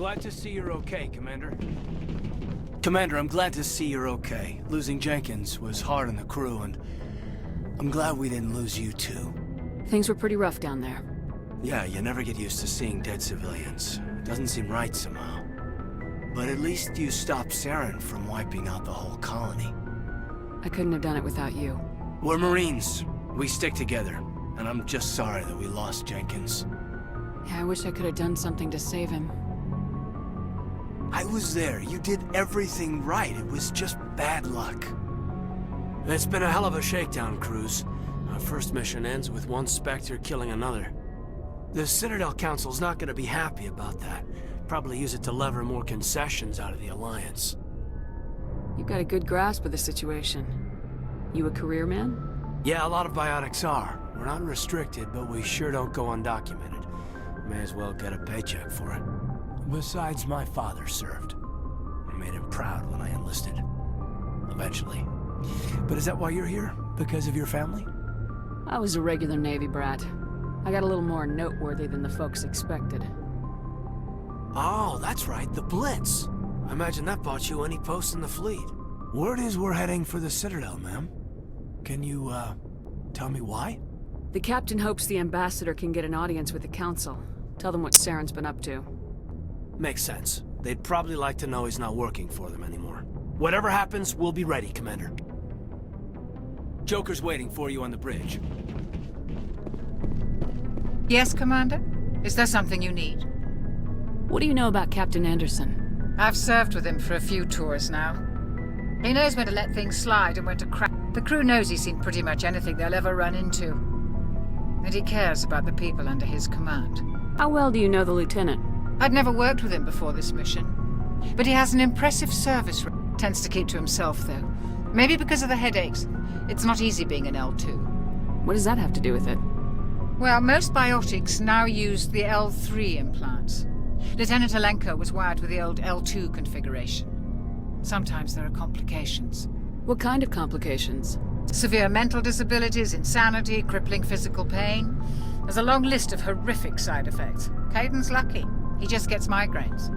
glad to see you're okay, Commander. Commander, I'm glad to see you're okay. Losing Jenkins was hard on the crew, and I'm glad we didn't lose you too. Things were pretty rough down there. Yeah, you never get used to seeing dead civilians. It doesn't seem right somehow. But at least you stopped Saren from wiping out the whole colony. I couldn't have done it without you. We're Marines. We stick together. And I'm just sorry that we lost Jenkins. Yeah, I wish I could have done something to save him. I was there. You did everything right. It was just bad luck. It's been a hell of a shakedown, Cruz. Our first mission ends with one Spectre killing another. The Citadel Council's not gonna be happy about that. Probably use it to lever more concessions out of the Alliance. You've got a good grasp of the situation. You a career man? Yeah, a lot of biotics are. We're not restricted, but we sure don't go undocumented. May as well get a paycheck for it. Besides, my father served. I made him proud when I enlisted. Eventually. But is that why you're here? Because of your family? I was a regular Navy brat. I got a little more noteworthy than the folks expected. Oh, that's right, the Blitz. I imagine that bought you any post in the fleet. Word is we're heading for the Citadel, ma'am. Can you, tell me why? The captain hopes the ambassador can get an audience with the council. Tell them what Saren's been up to. Makes sense. They'd probably like to know he's not working for them anymore. Whatever happens, we'll be ready, Commander. Joker's waiting for you on the bridge. Yes, Commander? Is there something you need? What do you know about Captain Anderson? I've served with him for a few tours now. He knows when to let things slide and when to crack. The crew knows he's seen pretty much anything they'll ever run into. And he cares about the people under his command. How well do you know the lieutenant? I'd never worked with him before this mission. But he has an impressive service record. Tends to keep to himself, though. Maybe because of the headaches. It's not easy being an L2. What does that have to do with it? Well, most biotics now use the L3 implants. Lieutenant Alenko was wired with the old L2 configuration. Sometimes there are complications. What kind of complications? Severe mental disabilities, insanity, crippling physical pain. There's a long list of horrific side effects. Kaidan's lucky. He just gets migraines.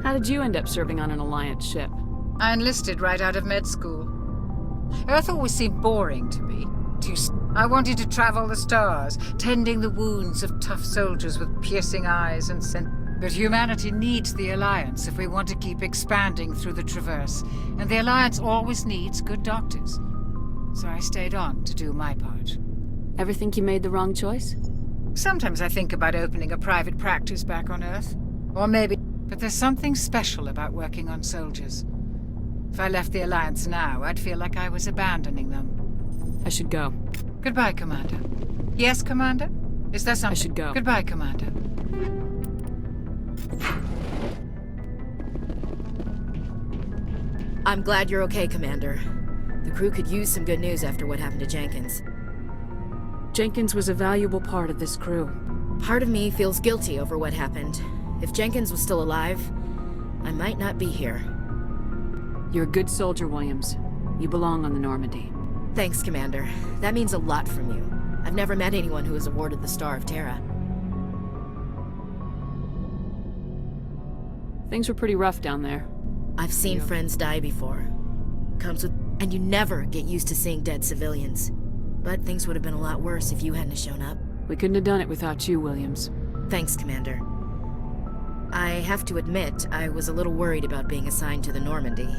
How did you end up serving on an Alliance ship? I enlisted right out of med school. Earth always seemed boring to me. I wanted to travel the stars, tending the wounds of tough soldiers with piercing eyes and But humanity needs the Alliance if we want to keep expanding through the Traverse, and the Alliance always needs good doctors. So I stayed on to do my part. Ever think you made the wrong choice? Sometimes I think about opening a private practice back on Earth. Or maybe... But there's something special about working on soldiers. If I left the Alliance now, I'd feel like I was abandoning them. I should go. Goodbye, Commander. Yes, Commander? Is there something... I should go. Goodbye, Commander. I'm glad you're okay, Commander. The crew could use some good news after what happened to Jenkins. Jenkins was a valuable part of this crew. Part of me feels guilty over what happened. If Jenkins was still alive, I might not be here. You're a good soldier, Williams. You belong on the Normandy. Thanks, Commander. That means a lot from you. I've never met anyone who was awarded the Star of Terra. Things were pretty rough down there. I've seen friends die before. Comes with... And you never get used to seeing dead civilians. But things would have been a lot worse if you hadn't shown up. We couldn't have done it without you, Williams. Thanks, Commander. I have to admit, I was a little worried about being assigned to the Normandy.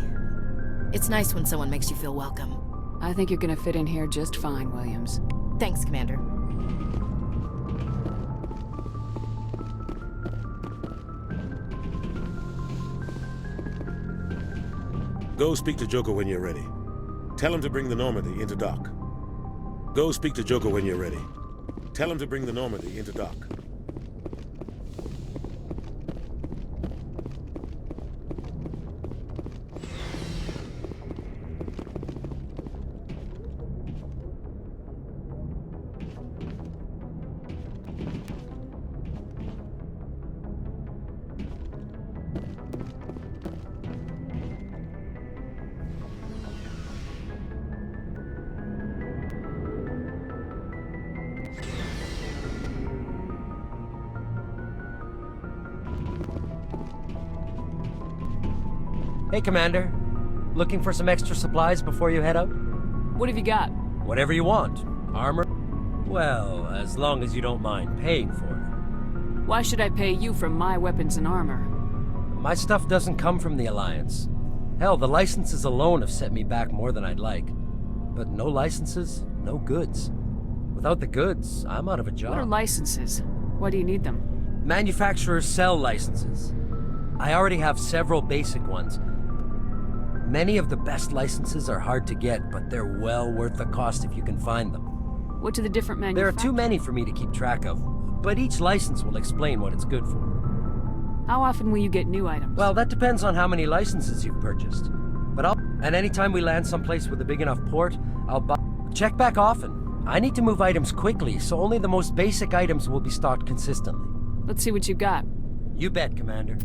It's nice when someone makes you feel welcome. I think you're gonna fit in here just fine, Williams. Thanks, Commander. Go speak to Joker when you're ready. Tell him to bring the Normandy into dock. Go speak to Joker when you're ready. Tell him to bring the Normandy into dock. Hey, Commander. Looking for some extra supplies before you head out? What have you got? Whatever you want. Armor? Well, as long as you don't mind paying for it. Why should I pay you for my weapons and armor? My stuff doesn't come from the Alliance. Hell, the licenses alone have set me back more than I'd like. But no licenses, no goods. Without the goods, I'm out of a job. What are licenses? Why do you need them? Manufacturers sell licenses. I already have several basic ones. Many of the best licenses are hard to get, but they're well worth the cost if you can find them. What do the different There are manufacturers? too many for me to keep track of, but each license will explain what it's good for. How often will you get new items? Well, that depends on how many licenses you've purchased. And anytime we land someplace with a big enough port, I'll buy... Check back often. I need to move items quickly, so only the most basic items will be stocked consistently. Let's see what you got. You bet, Commander.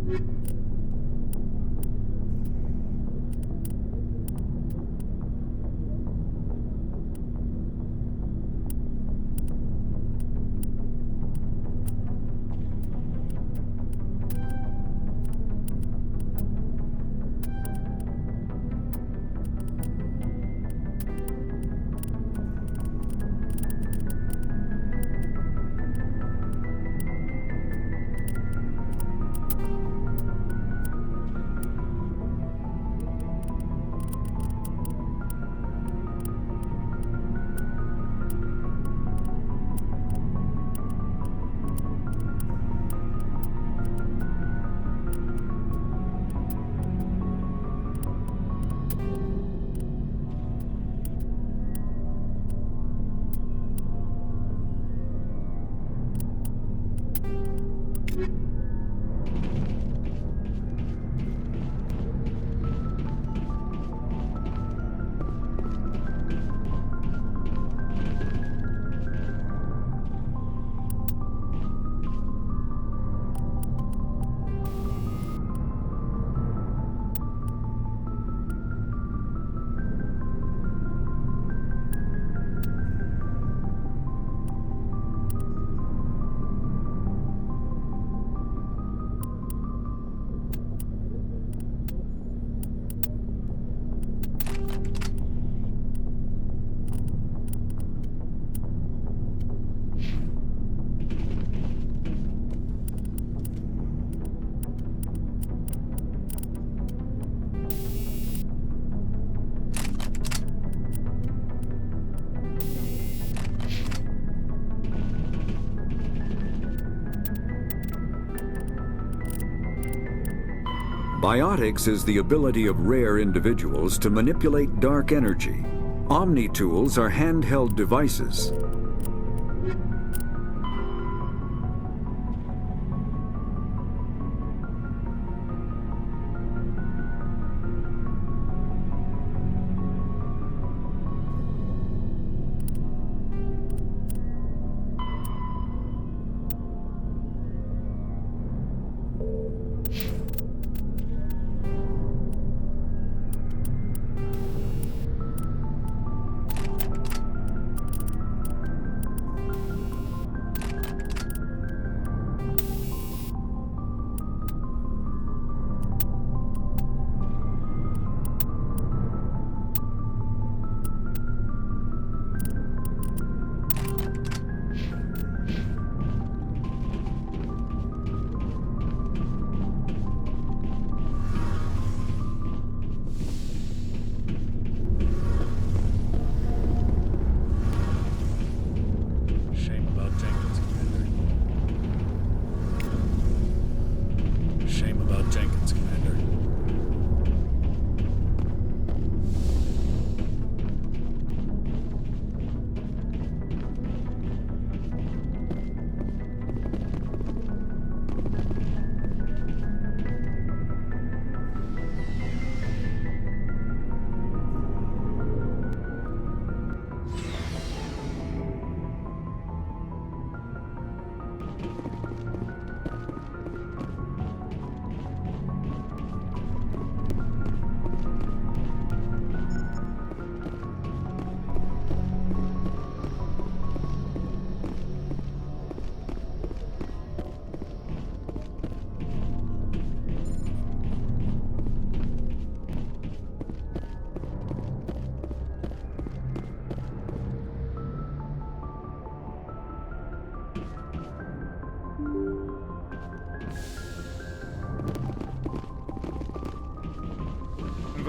Biotics is the ability of rare individuals to manipulate dark energy. Omni-tools are handheld devices.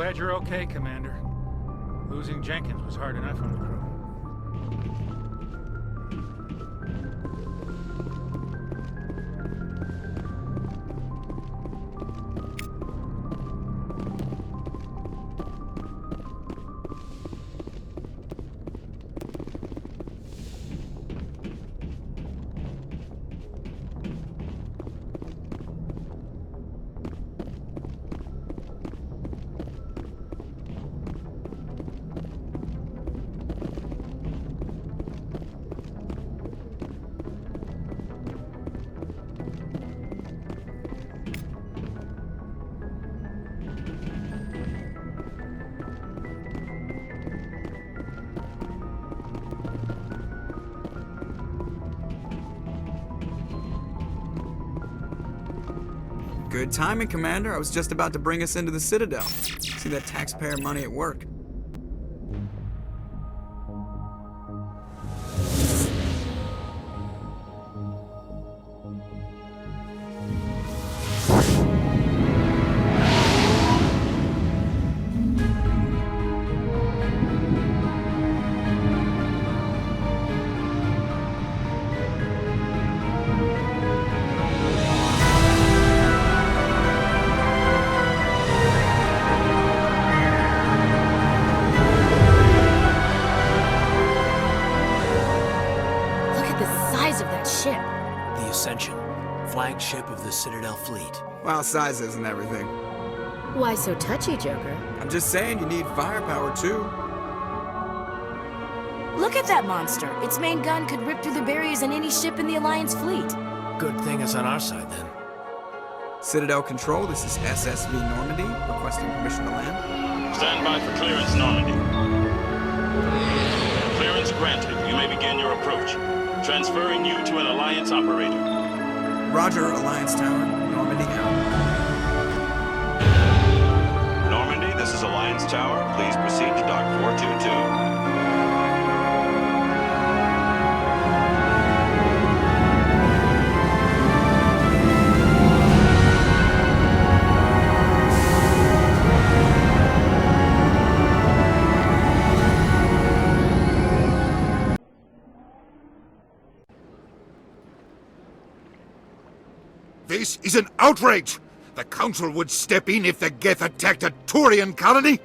glad you're okay, Commander. Losing Jenkins was hard enough on the crew. Good timing, Commander. I was just about to bring us into the Citadel. See that taxpayer money at work. Flagship of the Citadel fleet. Well, size isn't everything. Why so touchy, Joker? I'm just saying you need firepower, too. Look at that monster. Its main gun could rip through the barriers in any ship in the Alliance fleet. Good thing it's on our side, then. Citadel Control, this is SSV Normandy, requesting permission to land. Stand by for clearance, Normandy. Clearance granted. You may begin your approach. Transferring you to an Alliance operator. Roger, Alliance Tower. Normandy out. Normandy, this is Alliance Tower. Please proceed to Dock 422. This is an outrage! The Council would step in if the Geth attacked a Turian colony?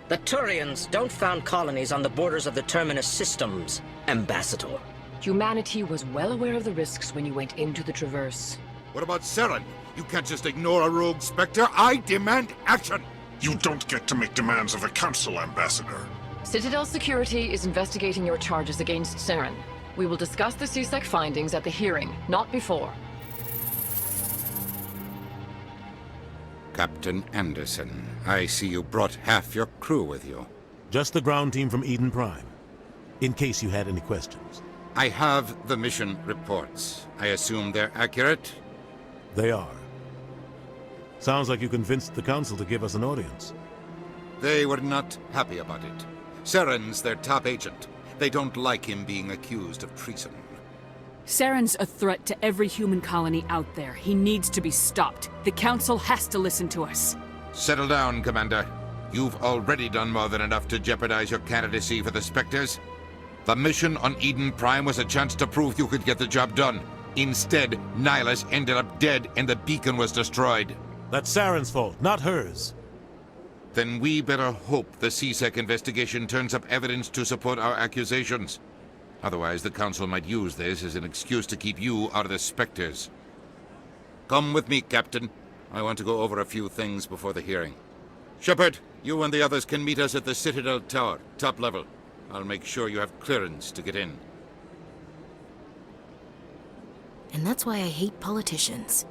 The Turians don't found colonies on the borders of the Terminus systems, Ambassador. Humanity was well aware of the risks when you went into the Traverse. What about Saren? You can't just ignore a rogue Spectre. I demand action! You don't get to make demands of the Council, Ambassador. Citadel Security is investigating your charges against Saren. We will discuss the CSEC findings at the hearing, not before. Captain Anderson, I see you brought half your crew with you. Just the ground team from Eden Prime, in case you had any questions. I have the mission reports. I assume they're accurate? They are. Sounds like you convinced the Council to give us an audience. They were not happy about it. Saren's their top agent. They don't like him being accused of treason. Saren's a threat to every human colony out there. He needs to be stopped. The Council has to listen to us. Settle down, Commander. You've already done more than enough to jeopardize your candidacy for the Spectres. The mission on Eden Prime was a chance to prove you could get the job done. Instead, Nihilus ended up dead and the beacon was destroyed. That's Saren's fault, not hers. Then we better hope the CSEC investigation turns up evidence to support our accusations. Otherwise, the Council might use this as an excuse to keep you out of the Spectres. Come with me, Captain. I want to go over a few things before the hearing. Shepard, you and the others can meet us at the Citadel Tower, top level. I'll make sure you have clearance to get in. And that's why I hate politicians.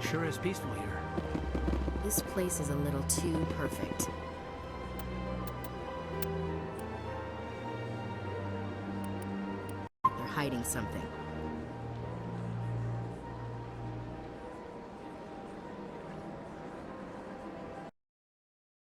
Sure is peaceful here. This place is a little too perfect. hiding something.